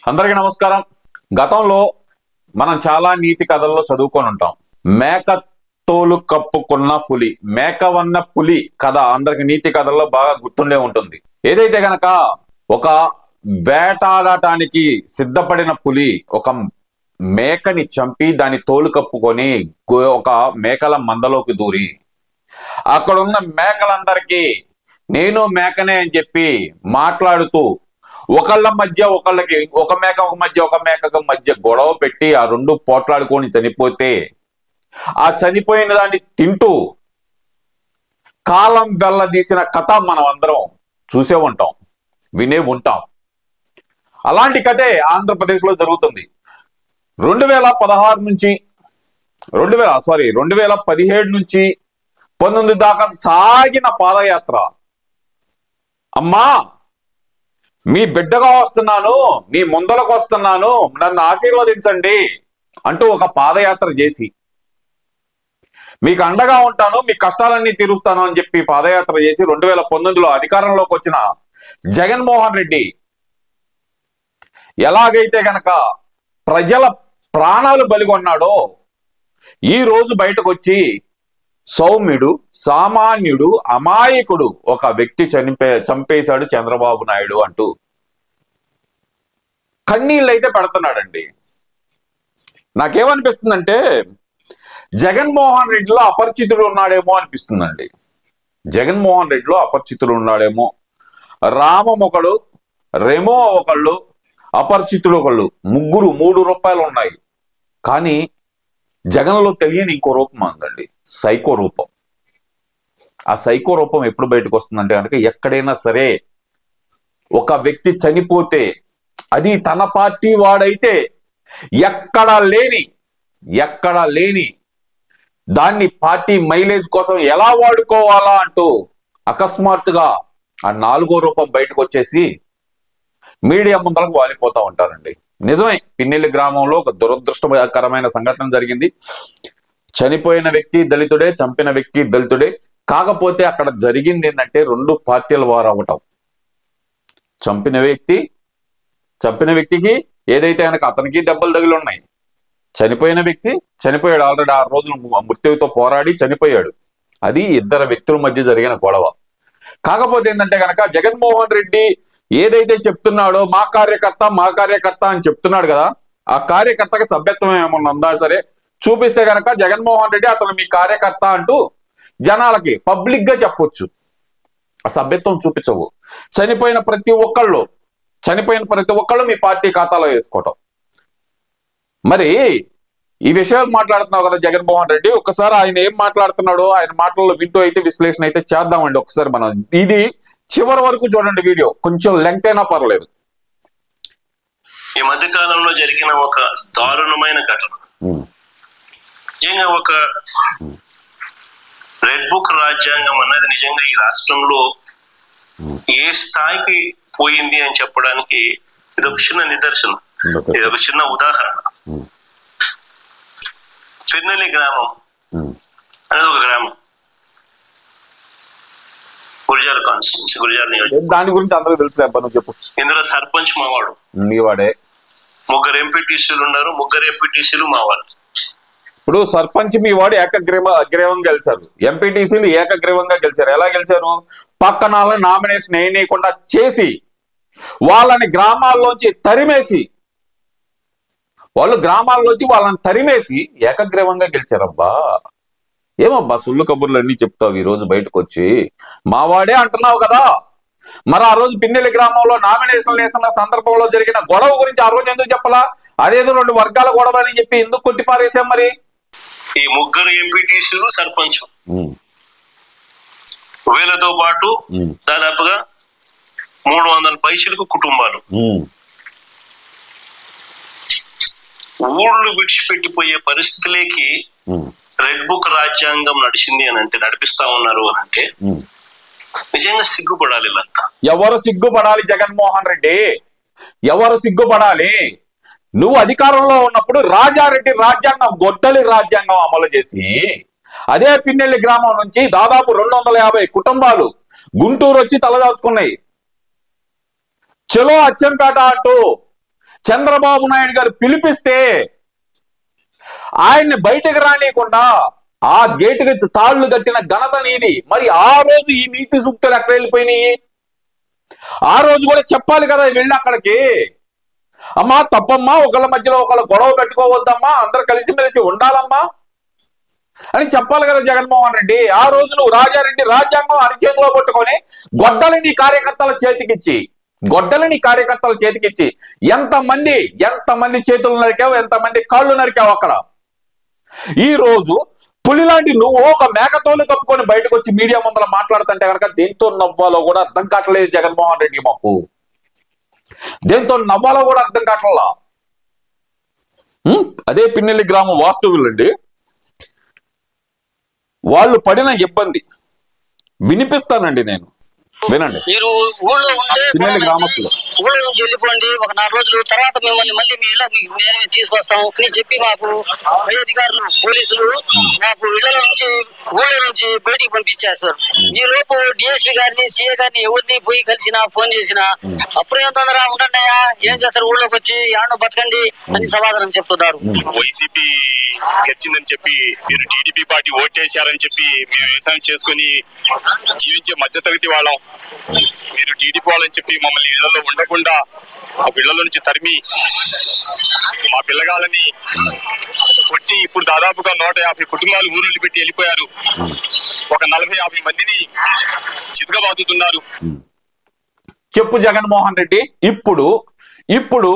అందరికీ నమస్కారం. గతంలో మనం చాలా నీతి కథల్లో చదువుకొని ఉంటాం. మేక తోలు కప్పుకున్న పులి, మేకవన్న పులి కథ అందరికి నీతి కథల్లో బాగా గుర్తుండే ఉంటుంది. ఏదైతే గనక ఒక వేటాడటానికి సిద్ధపడిన పులి ఒక మేకని చంపి దాని తోలు కప్పుకొని ఒక మేకల మందలోకి దూరి అక్కడున్న మేకలందరికీ నేను మేకనే అని చెప్పి మాట్లాడుతూ ఒకళ్ళ మధ్య ఒకళ్ళకి ఒక మేకకు మధ్య గొడవ పెట్టి ఆ రెండు పోట్లాడుకొని చనిపోతే ఆ చనిపోయిన దాన్ని తింటూ కాలం వెల్లదీసిన కథ మనం అందరం చూసే ఉంటాం, వినే ఉంటాం. అలాంటి కథే ఆంధ్రప్రదేశ్లో జరుగుతుంది. 2016 నుంచి 2017 నుంచి 19 దాకా సాగిన పాదయాత్ర. అమ్మా మీ బిడ్డగా వస్తున్నాను, మీ ముందలకు వస్తున్నాను, నన్ను ఆశీర్వదించండి అంటూ ఒక పాదయాత్ర చేసి మీకు అండగా ఉంటాను, మీ కష్టాలన్నీ తీరుస్తాను అని చెప్పి పాదయాత్ర చేసి 2019లో అధికారంలోకి వచ్చిన జగన్మోహన్ రెడ్డి ఎలాగైతే గనక ప్రజల ప్రాణాలు బలిగొన్నాడో ఈ రోజు బయటకు వచ్చి సౌమ్యుడు, సామాన్యుడు, అమాయకుడు ఒక వ్యక్తి చంపేశాడు చంద్రబాబు నాయుడు అంటూ కన్నీళ్ళు అయితే పెడుతున్నాడండి. నాకేమనిపిస్తుందంటే జగన్మోహన్ రెడ్డిలో అపరిచితుడు ఉన్నాడేమో అనిపిస్తుందండి. జగన్మోహన్ రెడ్డిలో అపరిచితుడు ఉన్నాడేమో. రామం ఒకడు, రెమో ఒకళ్ళు, అపరిచితుడు ఒకళ్ళు, ముగ్గురు 3 రూపాయలు ఉన్నాయి. కానీ జగన్లో తెలియని ఇంకో రూపం ఉందండి, సైకో రూపం. ఆ సైకో రూపం ఎప్పుడు బయటకు వస్తుందంటే కనుక ఎక్కడైనా సరే ఒక వ్యక్తి చనిపోతే అది తన పార్టీ వాడైతే ఎక్కడా లేని దాన్ని పార్టీ మైలేజ్ కోసం ఎలా వాడుకోవాలా అంటూ అకస్మాత్తుగా ఆ 4వ రూపం బయటకు వచ్చేసి మీడియా ముందరకు వాలిపోతా ఉంటారండి. నిజమే, పిన్నెల్లి గ్రామంలో ఒక దురదృష్టకరమైన సంఘటన జరిగింది. చనిపోయిన వ్యక్తి దళితుడే, చంపిన వ్యక్తి దళితుడే. కాకపోతే అక్కడ జరిగింది ఏంటంటే 2 పార్టీల వారు అవ్వటం. చంపిన వ్యక్తికి ఏదైతే కనుక అతనికి దెబ్బలు తగిలి ఉన్నాయి. చనిపోయాడు ఆల్రెడీ 6 రోజులు మృత్యువుతో పోరాడి చనిపోయాడు. అది 2 వ్యక్తుల మధ్య జరిగిన గొడవ. కాకపోతే ఏంటంటే కనుక జగన్మోహన్ రెడ్డి ఏదైతే చెప్తున్నాడో మా కార్యకర్త అని చెప్తున్నాడు కదా, ఆ కార్యకర్తకి సభ్యత్వం ఏమన్నా ఉందా సరే చూపిస్తే కనుక జగన్మోహన్ రెడ్డి అతను మీ కార్యకర్త అంటూ జనాలకి పబ్లిక్ గా చెప్పొచ్చు. ఆ సభ్యత్వం చూపించవు. చనిపోయిన ప్రతి ఒక్కళ్ళు మీ పార్టీ ఖాతాలో వేసుకోవటం. మరి ఈ విషయాలు మాట్లాడుతున్నావు కదా జగన్మోహన్ రెడ్డి, ఒక్కసారి ఆయన ఏం మాట్లాడుతున్నాడో ఆయన మాటల్లో వింటూ అయితే విశ్లేషణ అయితే చేద్దామండి. ఒకసారి మనం ఇది చివరి వరకు చూడండి, వీడియో కొంచెం లెంగ్త్ అయినా పర్లేదు. ఈ మధ్య కాలంలో జరిగిన ఒక దారుణమైన ఘటన, నిజంగా ఒక రెడ్ బుక్ రాజ్యాంగం అన్నది నిజంగా ఈ రాష్ట్రంలో ఏ స్థాయికి పోయింది అని చెప్పడానికి ఇదొక చిన్న నిదర్శనం, ఇదొక చిన్న ఉదాహరణ. పిన్నెల్లి గ్రామం అనేది ఒక గ్రామం, గురిజాల కాన్స్టిట్యూన్సీ, గురిజాల నియోజకవర్గం. దాని గురించి అందరూ తెలుసు, చెప్పు. ఇందులో సర్పంచ్ మావాడు, మీవాడే. 3 ఎంపీటీసీలు ఉన్నారు, 3 ఎంపీటీసీలు మావాడు. ఇప్పుడు సర్పంచ్ మీ వాడు ఏకగ్రీవంగా గెలిచారు, ఎంపీటీసీలు ఏకగ్రీవంగా గెలిచారు. ఎలా గెలిచారు? పక్కన నామినేషన్ వేయకుండా చేసి వాళ్ళని గ్రామాల్లోంచి తరిమేసి ఏకగ్రీవంగా గెలిచారబ్బా. ఏమబ్బా సుళ్ళు కబుర్లు అన్ని చెప్తావు ఈ రోజు బయటకు వచ్చి? మావాడే అంటున్నావు కదా, మరి ఆ రోజు పిన్నెల్లి గ్రామంలో నామినేషన్లు వేసిన సందర్భంలో జరిగిన గొడవ గురించి ఆ రోజు ఎందుకు చెప్పలా? అదేదో 2 వర్గాల గొడవ అని చెప్పి ఎందుకు కొట్టిపారేసాం? మరి ఈ 3 ఎంపీటీసీలు సర్పంచ్ వీళ్ళతో పాటు దాదాపుగా 300 పైసలకు కుటుంబాలు ఊళ్ళు విడిచిపెట్టిపోయే పరిస్థితులకి రెడ్ బుక్ రాజ్యాంగం నడిచింది అని అంటే, నడిపిస్తా ఉన్నారు అని అంటే నిజంగా సిగ్గుపడాలి. వీళ్ళంతా ఎవరు సిగ్గుపడాలి? జగన్మోహన్ రెడ్డి ఎవరు సిగ్గుపడాలి? నువ్వు అధికారంలో ఉన్నప్పుడు రాజారెడ్డి రాజ్యాంగం, గొడ్డలి రాజ్యాంగం అమలు చేసి అదే పిన్నెల్లి గ్రామం నుంచి దాదాపు 250 కుటుంబాలు గుంటూరు వచ్చి తలదాచుకున్నాయి. చలో అచ్చంపేట అంటూ చంద్రబాబు నాయుడు గారు పిలిపిస్తే ఆయన్ని బయటకు రానియకుండా ఆ గేటుకి తాళ్లు కట్టిన ఘనత నీది. మరి ఆ రోజు ఈ నీతి సూక్తులు ఎక్కడ వెళ్ళిపోయినాయి? ఆ రోజు కూడా చెప్పాలి కదా వెళ్ళి అక్కడికి, అమ్మా తప్పమ్మా, ఒకళ్ళ మధ్యలో ఒకళ్ళ గొడవ పెట్టుకోవద్దమ్మా, అందరు కలిసిమెలిసి ఉండాలమ్మా అని చెప్పాలి కదా జగన్మోహన్ రెడ్డి. ఆ రోజు నువ్వు రాజారెడ్డి రాజ్యాంగం అరిచేతిలో పట్టుకొని గొడ్డలిని కార్యకర్తల చేతికిచ్చి ఎంతమంది చేతులు నరికావు, ఎంతమంది కాళ్ళు నరికావు అక్కడ. ఈ రోజు పులి లాంటి నువ్వు ఒక మేకతోలు కప్పుకొని బయటకు వచ్చి మీడియా ముందర మాట్లాడుతుంటే కనుక దేంతో నవ్వాలో కూడా అర్థం కావట్లేదు జగన్మోహన్ రెడ్డి. మాకు దేంతో నవ్వాలో కూడా అర్థం కావట్లా. అదే పిన్నెల్లి గ్రామం వాస్తవులండి, వాళ్ళు పడిన ఇబ్బంది వినిపిస్తానండి నేను, వినండి. మీరు ఊళ్ళో ఉంటే పిన్నెల్లి గ్రామస్తులు ఊళ్ళో నుంచి వెళ్ళిపోండి, ఒక 4 రోజులు తర్వాత మిమ్మల్ని మళ్ళీ మీ ఇళ్ళకి మేమే తీసుకొస్తాం అని చెప్పి మాకు పై అధికారులు పోలీసులు మాకు ఊళ్ళో నుంచి బయటికి పంపించేస్తారు. ఈ లోపు డిఎస్పీ గారిని సిఏ గారిని ఎవరిని పోయి కలిసినా ఫోన్ చేసినా అప్పుడే తొందరగా ఉండండియా, ఏం చేస్తారు ఊళ్ళోకి వచ్చి యాడో బతకండి అని సమాధానం చెప్తున్నారు. వైసీపీ గెలిచిందని చెప్పి మీరు టీడీపీ పార్టీ ఓటేశారని చెప్పి మేము వ్యవసాయం చేసుకుని జీవించే మధ్యతరగతి వాళ్ళం. మీరు టీడీపీ వాళ్ళని చెప్పి మమ్మల్ని ఇళ్లలో ఉండకుండా ఆ ఇళ్లలో నుంచి తరిమి మా పిల్లగాళ్ళని కొట్టి ఇప్పుడు దాదాపుగా 150 కుటుంబాలు ఊరు పెట్టి వెళ్ళిపోయారు. ఒక 40-50 మందిని చితకబాదుతున్నారు. చెప్పు జగన్మోహన్ రెడ్డి, ఇప్పుడు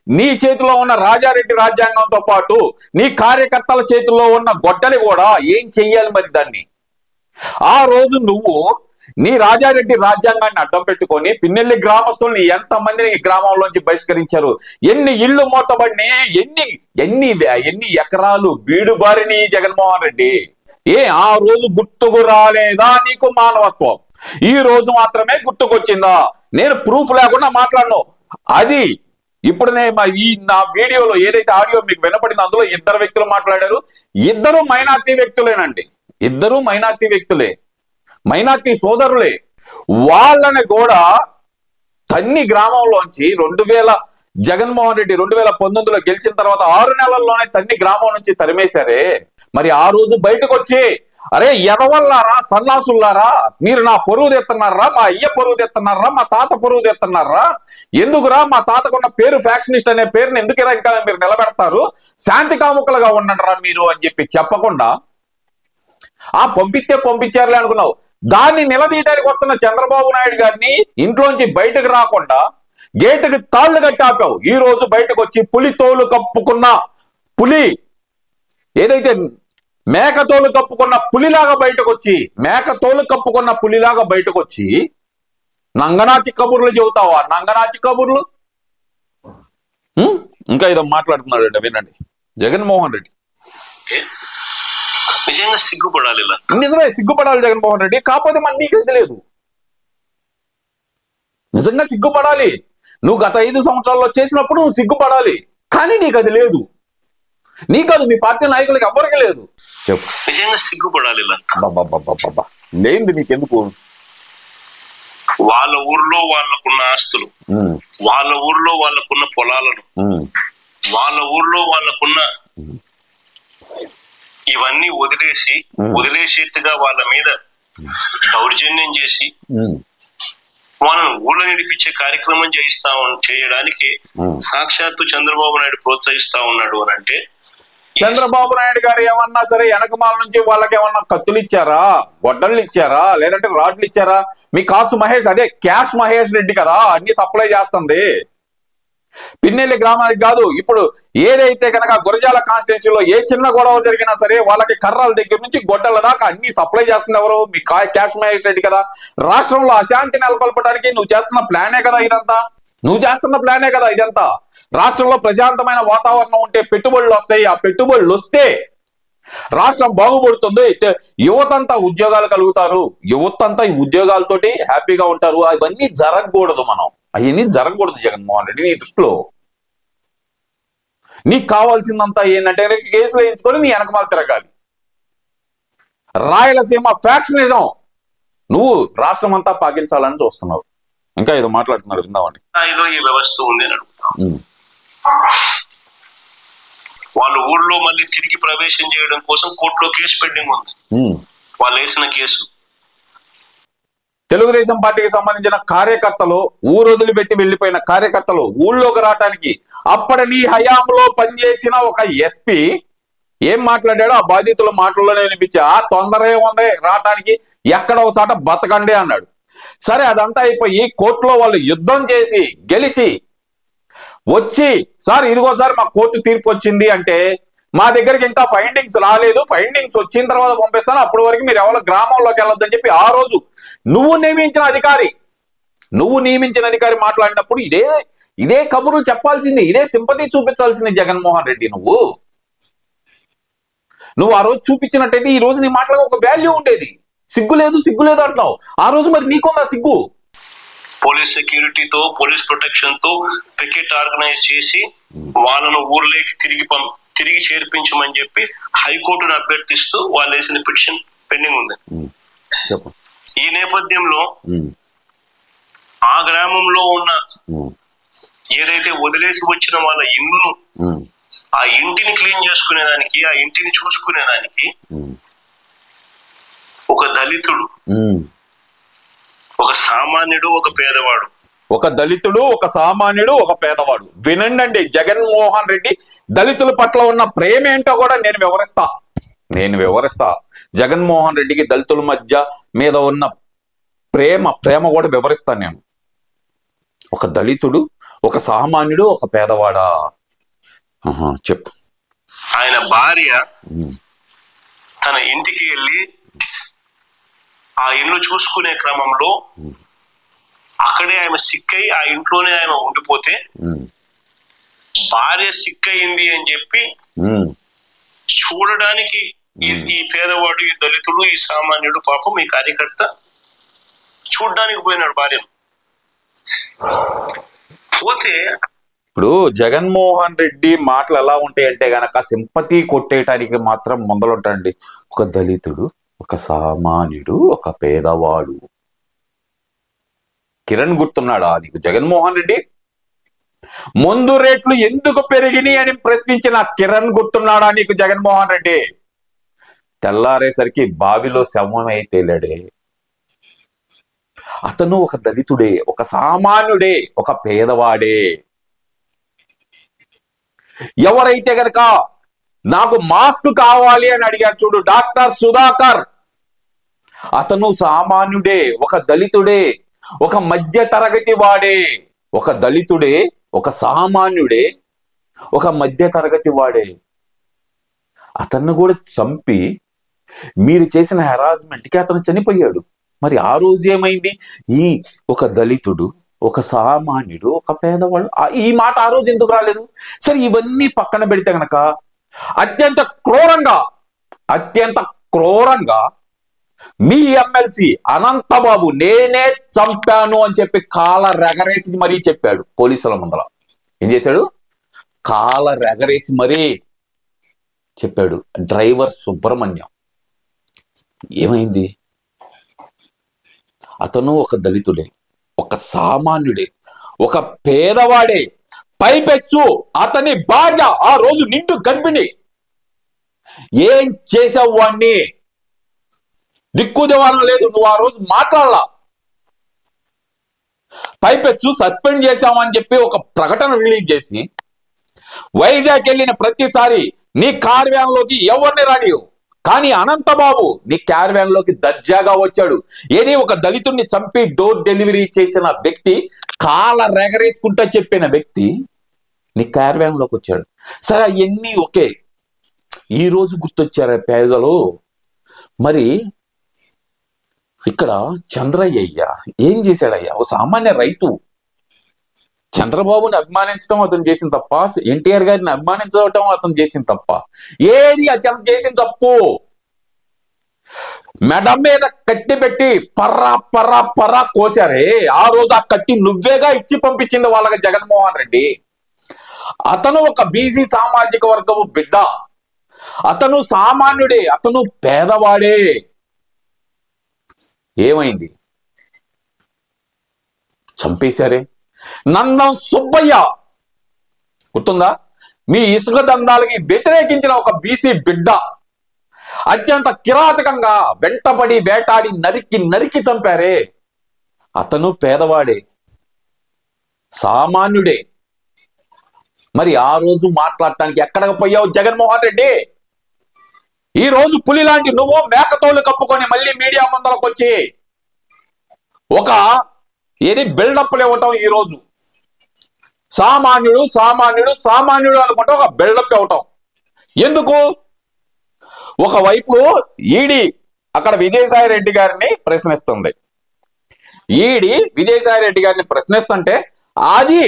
నీ చేతిలో ఉన్న రాజారెడ్డి రాజ్యాంగంతో పాటు నీ కార్యకర్తల చేతిలో ఉన్న గొడ్డలి కూడా ఏం చెయ్యాలి మరి దాన్ని? ఆ రోజు నువ్వు నీ రాజారెడ్డి రాజ్యాంగాన్ని అడ్డం పెట్టుకొని పిన్నెల్లి గ్రామస్తుల్ని ఎంతమందిని గ్రామంలోంచి బహిష్కరించారు, ఎన్ని ఇళ్లు మూతబడిని, ఎన్ని ఎకరాలు బీడుబారిని జగన్మోహన్ రెడ్డి. ఆ రోజు గుర్తుకు రాలేదా నీకు మానవత్వం? ఈ రోజు మాత్రమే గుర్తుకొచ్చిందా? నేను ప్రూఫ్ లేకుండా మాట్లాడను. అది ఇప్పుడు నా వీడియోలో ఏదైతే ఆడియో మీకు వినపడిందో అందులో 2 వ్యక్తులు మాట్లాడారు. ఇద్దరు మైనార్టీ వ్యక్తులేనండి, ఇద్దరు మైనార్టీ వ్యక్తులే, మైనార్టీ సోదరులే. వాళ్ళని కూడా తన్ని గ్రామంలోంచి జగన్మోహన్ రెడ్డి 2019లో గెలిచిన తర్వాత 6 నెలల్లోనే తన్ని గ్రామం నుంచి తరిమేశారే. మరి ఆ రోజు బయటకు వచ్చి అరే ఎదవల్లారా, సన్నాసుల్లారా, మీరు నా పొరుగు తెస్తున్నారా, మా అయ్య పొరుగు తెస్తున్నారా, మా తాత పొరుగు తెస్తున్నారా, ఎందుకురా మా తాతకున్న పేరు ఫ్యాక్షనిస్ట్ అనే పేరుని ఎందుకు ఇంకా మీరు నిలబెడతారు, శాంతి కాముకలుగా ఉండండిరా మీరు అని చెప్పి చెప్పకుండా పంపించారులే అనుకున్నావు. దాన్ని నిలదీయడానికి వస్తున్న చంద్రబాబు నాయుడు గారిని ఇంట్లోంచి బయటకు రాకుండా గేటుకి తాళ్లు కట్టి ఆపావు. ఈ రోజు బయటకు వచ్చి పులితోలు కప్పుకున్న పులి, ఏదైతే మేకతోలు కప్పుకున్న పులిలాగా బయటకు వచ్చి నంగనాచి కబుర్లు చెబుతావా? నంగనాచి కబుర్లు. ఇంకా ఏదో మాట్లాడుతున్నాడు అండి, వినండి జగన్మోహన్ రెడ్డి. నిజంగా సిగ్గుపడాలి, నిజమే సిగ్గుపడాలి జగన్మోహన్ రెడ్డి. కాకపోతే మన నీకు తెలియదు, నిజంగా సిగ్గుపడాలి. నువ్వు గత 5 సంవత్సరాల్లో చేసినప్పుడు నువ్వు సిగ్గుపడాలి, కానీ నీకు అది లేదు. నీకదు, మీ పార్టీ నాయకులకు ఎవరికి లేదు. చెప్పు, నిజంగా సిగ్గుపడాలి. లేనిది నీకెందుకు? వాళ్ళ ఊర్లో వాళ్ళకున్న ఆస్తులు, వాళ్ళ ఊర్లో వాళ్ళకున్న పొలాలను, వాళ్ళ ఊర్లో వాళ్ళకున్న ఇవన్నీ వదిలేసేట్టుగా వాళ్ళ మీద దౌర్జన్యం చేసి వాళ్ళను ఊళ్ళో నడిపించే కార్యక్రమం చేయడానికి సాక్షాత్తు చంద్రబాబు నాయుడు ప్రోత్సహిస్తా ఉన్నాడు అని అంటే, చంద్రబాబు నాయుడు గారు ఏమన్నా సరే వెనకమాల నుంచి వాళ్ళకి ఏమన్నా కత్తులు ఇచ్చారా, గొడ్డళ్ళు ఇచ్చారా, లేదంటే రాడ్లు ఇచ్చారా? మీ కాసు మహేష్, అదే క్యాష్ మహేష్ రెడ్డి కదా అన్ని సప్లై చేస్తుంది. పిన్నెల్లి గ్రామానికి కాదు, ఇప్పుడు ఏదైతే కనుక గురజాల కాన్స్టిట్యున్సీలో ఏ చిన్న గొడవ జరిగినా సరే వాళ్ళకి కర్రల దగ్గర నుంచి గొడ్డల దాకా అన్ని సప్లై చేస్తుంది ఎవరు? మీ క్యాష్ మహేష్ రెడ్డి కదా. రాష్ట్రంలో అశాంతి నెలకొల్పడానికి నువ్వు చేస్తున్న ప్లానే కదా ఇదంతా. రాష్ట్రంలో ప్రశాంతమైన వాతావరణం ఉంటే పెట్టుబడులు వస్తాయి. ఆ పెట్టుబడులు వస్తే రాష్ట్రం బాగుపడుతుంది, యువతంతా ఉద్యోగాలు కలుగుతారు, యువతంతా ఈ ఉద్యోగాలతోటి హ్యాపీగా ఉంటారు. అవన్నీ జరగకూడదు, అవన్నీ జరగకూడదు జగన్మోహన్ రెడ్డి. నీ దృష్టిలో నీకు కావాల్సిందంతా ఏంటంటే కేసులు వేయించుకొని నీ వెనకమాల తిరగాలి. రాయలసీమ ఫ్యాక్షనిజం నువ్వు రాష్ట్రం అంతా పాటించాలని చూస్తున్నావు. ఇంకా ఏదో మాట్లాడుతున్నారు, విందామండి. ఈ వ్యవస్థ ఉంది అని అడుగుతాం. ఊర్లో మళ్ళీ తిరిగి ప్రవేశం చేయడం కోసం కోర్టులో కేసు పెండింగ్ ఉంది. వాళ్ళు వేసిన కేసు. తెలుగుదేశం పార్టీకి సంబంధించిన కార్యకర్తలు, ఊరు వదిలిపెట్టి వెళ్ళిపోయిన కార్యకర్తలు ఊళ్ళోకి రావటానికి అప్పటి నీ హయాంలో పనిచేసిన ఒక ఎస్పీ ఏం మాట్లాడాడో ఆ బాధితుల మాటల్లోనే వినిపించి, ఆ తొందర ఏముంది రావటానికి, ఎక్కడ ఒక చోట బతకండి అన్నాడు. సరే, అదంతా అయిపోయి కోర్టులో వాళ్ళు యుద్ధం చేసి గెలిచి వచ్చి, సార్ ఇదిగోసారి మా కోర్టు తీర్పు వచ్చింది అంటే, మా దగ్గరికి ఇంకా ఫైండింగ్స్ రాలేదు, ఫైండింగ్స్ వచ్చిన తర్వాత పంపిస్తాను, అప్పటి వరకు మీరు ఎవరో గ్రామంలోకి వెళ్ళొద్దని చెప్పి ఆ రోజు నువ్వు నియమించిన అధికారి మాట్లాడినప్పుడు ఇదే కబుర్లు చెప్పాల్సింది, ఇదే సింపతి చూపించాల్సింది జగన్మోహన్ రెడ్డి. నువ్వు ఆ రోజు చూపించినట్టయితే ఈ రోజు నీ మాటలకు ఒక వాల్యూ ఉండేది. సిగ్గు లేదు అంటావు. ఆ రోజు మరి నీకుందా సిగ్గు? పోలీస్ సెక్యూరిటీతో, పోలీస్ ప్రొటెక్షన్ తో పికెట్ ఆర్గనైజ్ చేసి వాళ్ళను ఊర్లోకి తిరిగి చేర్పించమని చెప్పి హైకోర్టును అభ్యర్థిస్తూ వాళ్ళు వేసిన పిటిషన్ పెండింగ్ ఉంది. ఈ నేపథ్యంలో ఆ గ్రామంలో ఉన్న ఏదైతే వదిలేసి వచ్చిన వాళ్ళ ఇల్లును, ఆ ఇంటిని క్లీన్ చేసుకునేదానికి, ఆ ఇంటిని చూసుకునేదానికి ఒక దళితుడు, ఒక సామాన్యుడు, ఒక పేదవాడు, ఒక దళితుడు, ఒక సామాన్యుడు, ఒక పేదవాడు. వినండి, జగన్మోహన్ రెడ్డి దళితుల పట్ల ఉన్న ప్రేమ ఏంటో కూడా నేను వివరిస్తా. జగన్మోహన్ రెడ్డికి దళితుల మీద ఉన్న ప్రేమ కూడా వివరిస్తాను నేను. ఒక దళితుడు, ఒక సామాన్యుడు, ఒక పేదవాడా? చెప్పు. ఆయన భార్య తన ఇంటికి వెళ్ళి ఆ ఇల్లు చూసుకునే క్రమంలో అక్కడే ఆమె సిక్ అయి ఆ ఇంట్లోనే ఆమె ఉండిపోతే, భార్య సిక్ అయింది అని చెప్పి చూడడానికి ఈ పేదవాడు, ఈ దళితుడు, ఈ సామాన్యుడు, పాపం ఈ కార్యకర్త చూడడానికి పోయినాడు భార్యను. పోతే ఇప్పుడు జగన్మోహన్ రెడ్డి మాటలు ఎలా ఉంటాయంటే గనక సింపతి కొట్టేయటానికి మాత్రం ముందలుంటాడండి. ఒక దళితుడు, ఒక సామాన్యుడు, ఒక పేదవాడు. కిరణ్ గుర్తున్నాడా నీకు? జగన్మోహన్ రెడ్డి మందు రేట్లు ఎందుకు పెరిగినాయి అని ప్రశ్నించిన కిరణ్ గుర్తున్నాడా నీకు? జగన్మోహన్ రెడ్డి తెల్లారేసరికి బావిలో శవమై తేలాడే. అతను ఒక దళితుడే, ఒక సామాన్యుడే, ఒక పేదవాడే. ఎవరైతే గనక నాకు మాస్క్ కావాలి అని అడిగారు చూడు, డాక్టర్ సుధాకర్, అతను సామాన్యుడే, ఒక దళితుడే, ఒక మధ్య తరగతి వాడే. ఒక దళితుడే, ఒక సామాన్యుడే, ఒక మధ్య తరగతి వాడే. అతన్ని కూడా చంపి మీరు చేసిన హెరాస్మెంట్కి అతను చనిపోయాడు. మరి ఆ రోజు ఏమైంది? ఈ ఒక దళితుడు, ఒక సామాన్యుడు, ఒక పేదవాడు, ఈ మాట ఆ రోజు ఎందుకు రాలేదు? సరే, ఇవన్నీ పక్కన పెడితే గనక అత్యంత క్రూరంగా మీ ఎమ్మెల్సీ అనంతబాబు నేనే చంపాను అని చెప్పి కాలర్ ఎగరేసి మరీ చెప్పాడు పోలీసుల ముందర. ఏం చేశాడు? కాలర్ ఎగరేసి మరీ చెప్పాడు. డ్రైవర్ సుబ్రహ్మణ్యం ఏమైంది? అతను ఒక దళితుడే, ఒక సామాన్యుడే, ఒక పేదవాడే. పైపెచ్చు అతని భార్య ఆ రోజు నిండు గర్భిణి. ఏం చేసావు వాణ్ణి? దిక్కుదివానం లేదు, నువ్వు ఆ రోజు మాట్లాడలా. పైపెచ్చు సస్పెండ్ చేశామని చెప్పి ఒక ప్రకటన రిలీజ్ చేసి వైజాగ్ వెళ్ళిన ప్రతిసారి నీ కార్ వ్యాన్ లోకి ఎవరిని రానియు, కానీ అనంతబాబు నీ కార్ వ్యాన్ లోకి దర్జాగా వచ్చాడు. ఏది ఒక దళితుడిని చంపి డోర్ డెలివరీ చేసిన వ్యక్తి, కాలర్ ఎగరేసుకుంటా చెప్పిన వ్యక్తి నీ కార్ వ్యాన్ లోకి వచ్చాడు. సరే, అవన్నీ ఓకే. ఈ రోజు గుర్తొచ్చారా పేదలు? మరి ఇక్కడ చంద్రయ్య ఏం చేశాడయ్యా? ఒక సామాన్య రైతు. చంద్రబాబుని అభిమానించడం అతను చేసిన తప్ప, ఎన్టీఆర్ గారిని అభిమానించడం అతను చేసిన తప్ప? ఏది అతను చేసిన తప్పు? మెడ మీద కత్తి పెట్టి పర్రా కోసారే, ఆ రోజు ఆ కత్తి నువ్వేగా ఇచ్చి పంపించింది వాళ్ళకి జగన్మోహన్ రెడ్డి. అతను ఒక బీసీ సామాజిక వర్గము బిడ్డ, అతను సామాన్యుడే, అతను పేదవాడే. ఏమైంది? చంపేశారే. నందం సుబ్బయ్య గుర్తుందా? మీ ఇసుక దందాలకి వ్యతిరేకించిన ఒక బీసీ బిడ్డ అత్యంత కిరాతకంగా వెంటబడి వేటాడి నరికి నరికి చంపారే, అతను పేదవాడే, సామాన్యుడే. మరి ఆ రోజు మాట్లాడటానికి ఎక్కడికి పోయావు జగన్మోహన్ రెడ్డి? ఈ రోజు పులి లాంటి నువ్వు మేకతోలు కప్పుకొని మళ్ళీ మీడియా ముందరకు వచ్చి ఒక బిల్డప్లు ఇవ్వటం. ఈ రోజు సామాన్యుడు సామాన్యుడు సామాన్యుడు అనుకుంటే ఒక బిల్డప్ ఇవ్వటం ఎందుకు? ఒకవైపు ఈడీ అక్కడ విజయసాయి రెడ్డి గారిని ప్రశ్నిస్తుంది. ఈడీ విజయసాయి రెడ్డి గారిని ప్రశ్నిస్తుంటే అది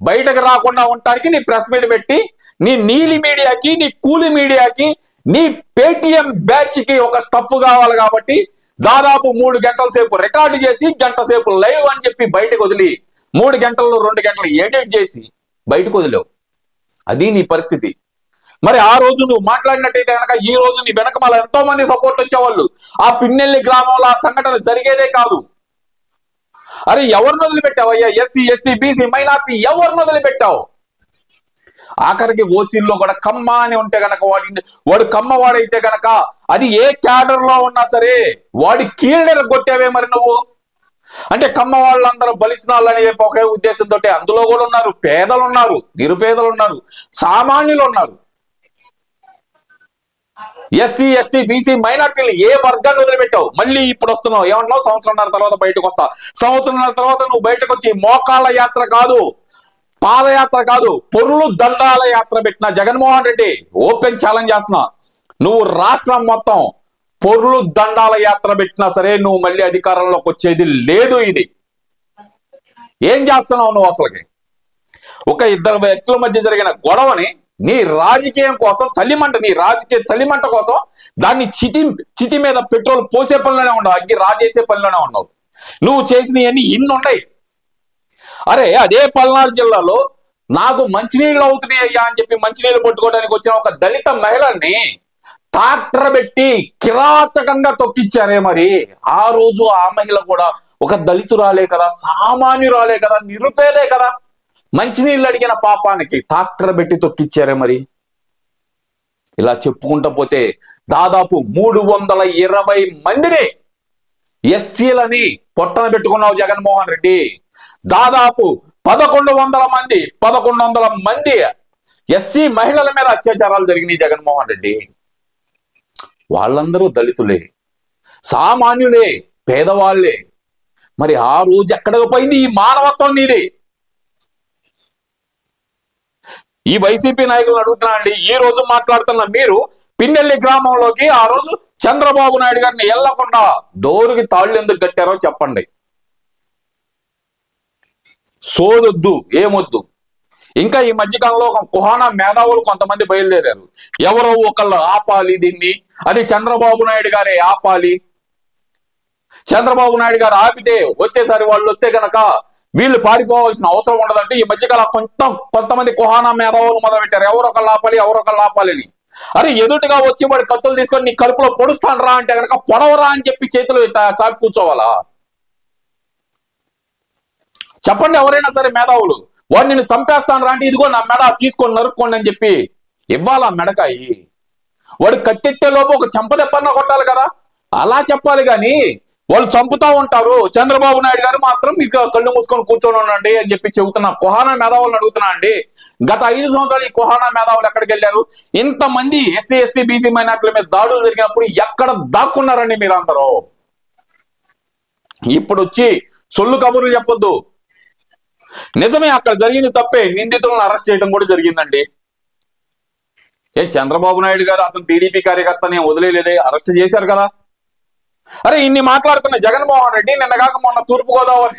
బయటకు రాకుండా ఉండటానికి నీ ప్రెస్ మీట్ పెట్టి నీ నీలి మీడియాకి, నీ కూలి మీడియాకి, నీ పేటిఎం బ్యాచ్ కి ఒక స్టఫ్ కావాలి కాబట్టి దాదాపు 3 గంటల సేపు రికార్డు చేసి గంట సేపు లైవ్ అని చెప్పి బయటకు వదిలి 3 గంటల్లో 2 గంటలు ఎడిట్ చేసి బయటకు వదిలేవు. అది నీ పరిస్థితి. మరి ఆ రోజు నువ్వు మాట్లాడినట్టయితే కనుక ఈ రోజు నీ వెనక మళ్ళీ ఎంతో మంది సపోర్ట్ వచ్చేవాళ్ళు. ఆ పిన్నెల్లి గ్రామంలో ఆ సంఘటన జరిగేదే కాదు. అరే ఎవరిని వదిలిపెట్టావు అయ్యా? ఎస్సీ ఎస్టీ బీసీ మైనార్టీ ఎవరిని వదిలిపెట్టావు? ఆఖరికి ఓసీల్లో కూడా కమ్మ అని ఉంటే గనక వాడు కమ్మవాడైతే గనక అది ఏ క్యాడర్ లో ఉన్నా సరే వాడి కీళ్ళెర కొట్టావే మరి నువ్వు. అంటే కమ్మ వాళ్ళందరూ బలిసినాళ్ళని ఒకే ఉద్దేశంతో అందులో కూడా ఉన్నారు, పేదలు ఉన్నారు, నిరుపేదలు ఉన్నారు, సామాన్యులు ఉన్నారు. ఎస్సీ ఎస్టీ బీసీ మైనార్టీలు ఏ వర్గాన్ని వదిలిపెట్టావు? మళ్ళీ ఇప్పుడు వస్తున్నావు ఏమంటున్నావు? సంవత్సరంన్నర తర్వాత బయటకు వస్తావు. సంవత్సరంన్నర తర్వాత నువ్వు బయటకు వచ్చి మోకాళ్ళ యాత్ర కాదు, పాదయాత్ర కాదు, పొర్లు దండాల యాత్ర పెట్టిన జగన్మోహన్ రెడ్డి ఓపెన్ ఛాలెంజ్ చేస్తున్నా. నువ్వు రాష్ట్రం మొత్తం పొర్లు దండాల యాత్ర పెట్టినా సరే నువ్వు మళ్ళీ అధికారంలోకి వచ్చేది లేదు. ఇది ఏం చేస్తున్నావు నువ్వు? అసలుకి ఒక 2 వ్యక్తుల మధ్య జరిగిన గొడవని నీ రాజకీయం కోసం చలిమంట, నీ రాజకీయ చలిమంట కోసం దాన్ని చితి మీద పెట్రోల్ పోసే పనిలోనే ఉండవు, అగ్గి రాజేసే పనిలోనే ఉన్నావు. నువ్వు చేసినవన్నీ ఇన్ని ఉన్నాయి. అరే అదే పల్నాడు జిల్లాలో నాకు మంచినీళ్ళు అవుతున్నాయి అయ్యా అని చెప్పి మంచినీళ్ళు పట్టుకోవడానికి వచ్చిన ఒక దళిత మహిళని ట్రాక్టర్ పెట్టి కిరాతకంగా తొక్కిచ్చారే. మరి ఆ రోజు ఆ మహిళ కూడా ఒక దళితురాలే కదా, సామాన్యురాలే కదా, నిరుపేదే కదా. మంచినీళ్ళు అడిగిన పాపానికి ట్రాక్టర్ పెట్టి తొక్కిచ్చారే. మరి ఇలా చెప్పుకుంటూ పోతే దాదాపు 320 మందిని ఎస్సీలని పొట్టన పెట్టుకున్నావు జగన్మోహన్ రెడ్డి. దాదాపు 1100 మంది ఎస్సీ మహిళల మీద అత్యాచారాలు జరిగినాయి జగన్మోహన్ రెడ్డి. వాళ్ళందరూ దళితులే, సామాన్యులే, పేదవాళ్లే. మరి ఆ రోజు ఎక్కడికి పోయింది ఈ మానవత్వం నీది? ఈ వైసీపీ నాయకులను అడుగుతున్నా అండి, ఈ రోజు మాట్లాడుతున్న మీరు పిన్నెల్లి గ్రామంలోకి ఆ రోజు చంద్రబాబు నాయుడు గారిని వెళ్లకుండా డోరుకి తాళ్ళు ఎందుకు కట్టారో చెప్పండి. సోదొద్దు, ఏమొద్దు. ఇంకా ఈ మధ్యకాలంలో ఒక కుహానా మేధావులు కొంతమంది బయలుదేరారు. ఎవరో ఒకళ్ళు ఆపాలి దీన్ని, అది చంద్రబాబు నాయుడు గారే ఆపాలి. చంద్రబాబు నాయుడు గారు ఆపితే వచ్చేసరి వాళ్ళు వస్తే గనక వీళ్ళు పారిపోవాల్సిన అవసరం ఉండదంటే ఈ మధ్యకాలం కొంతమంది కుహానా మేధావులు మొదలు పెట్టారు. ఎవరొకళ్ళు ఆపాలి అని. అరే ఎదుటిగా వచ్చి వాడి కత్తులు తీసుకొని నీ కడుపులో పొడుస్తాను రా అంటే కనుక పొడవరా అని చెప్పి చేతులు చాపి కూర్చోవాలా? చెప్పండి ఎవరైనా సరే మేధావులు. వాడు నిన్ను చంపేస్తాను రా అంటే ఇదిగో నా మెడ తీసుకొని నరుక్కోండి అని చెప్పి ఇవ్వాలా మెడకాయి? వాడు కత్తెత్తే లోపు ఒక చెంపదెబ్బన్నా కొట్టాలి కదా, అలా చెప్పాలి. కానీ వాళ్ళు చంపుతా ఉంటారు. చంద్రబాబు నాయుడు గారు మాత్రం మీకు కళ్ళు మూసుకొని కూర్చొని ఉండండి అని చెప్పి చెబుతున్నా. కుహానా మేధావులను అడుగుతున్నా అండి, గత 5 సంవత్సరాలు ఈ కుహానా మేధావులు ఎక్కడికి వెళ్ళారు? ఇంతమంది ఎస్సీ ఎస్టీ బీసీ మైనార్టీల మీద దాడులు జరిగినప్పుడు ఎక్కడ దాక్కున్నారండి మీరు అందరూ? ఇప్పుడు వచ్చి సొల్లు కబుర్లు చెప్పొద్దు. నిజమే, అక్కడ జరిగింది తప్పే. నిందితులను అరెస్ట్ చేయడం కూడా జరిగిందండి. చంద్రబాబు నాయుడు గారు అతను టీడీపీ కార్యకర్తని వదిలేలేదే, అరెస్ట్ చేశారు కదా. అరే ఇన్ని మాట్లాడుతున్న జగన్మోహన్ రెడ్డి నిన్నగాక మొన్న తూర్పుగోదావరి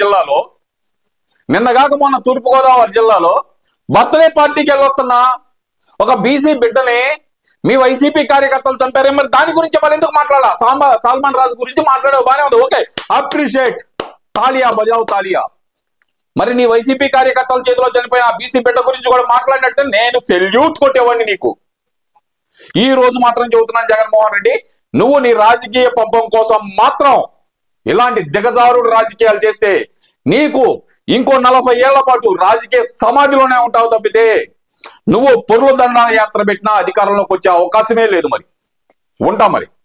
జిల్లాలో బర్త్డే పార్టీకి వెళ్ళొస్తున్న ఒక బీసీ బిడ్డని మీ వైసీపీ కార్యకర్తలు చంపారే. మరి దాని గురించి వాళ్ళు ఎందుకు మాట్లాడాలా? సల్మాన్ రాజు గురించి మాట్లాడే బానే ఉంది, ఓకే, అప్రిషియేట్, తాలియా బజావ్ తాలియా. మరి నీ వైసీపీ కార్యకర్తల చేతిలో చనిపోయిన ఆ బీసీ బిడ్డ గురించి కూడా మాట్లాడినట్టే నేను సెల్యూట్ కొట్టేవాడిని నీకు. ఈ రోజు మాత్రం చెబుతున్నాను జగన్మోహన్ రెడ్డి, నువ్వు నీ రాజకీయ పబ్బం కోసం మాత్రం ఇలాంటి దిగజారుడు రాజకీయాలు చేస్తే నీకు ఇంకో 40 ఏళ్ల పాటు రాజకీయ సమాధిలోనే ఉంటావు తప్పితే నువ్వు పొర్లు దండ యాత్ర పెట్టినా అధికారంలోకి వచ్చే అవకాశమే లేదు. మరి ఉంటా మరి.